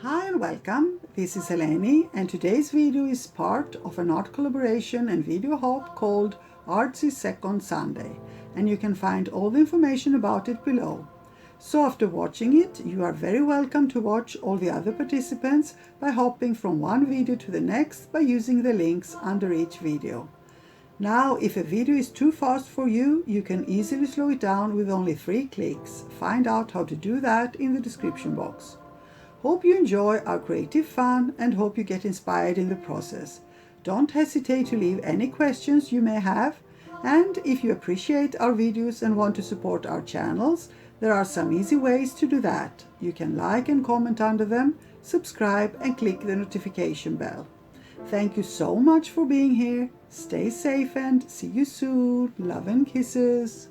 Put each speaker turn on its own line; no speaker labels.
Hi and welcome, this is Eleni and today's video is part of an art collaboration and video hop called Artsy Second Sunday, and you can find all the information about it below. So after watching it, you are very welcome to watch all the other participants by hopping from one video to the next by using the links under each video. Now, if a video is too fast for you, you can easily slow it down with only 3 clicks. Find out how to do that in the description box. Hope you enjoy our creative fun and hope you get inspired in the process. Don't hesitate to leave any questions you may have, and if you appreciate our videos and want to support our channels, there are some easy ways to do that. You can like and comment under them, subscribe and click the notification bell. Thank you so much for being here. Stay safe and see you soon. Love and kisses.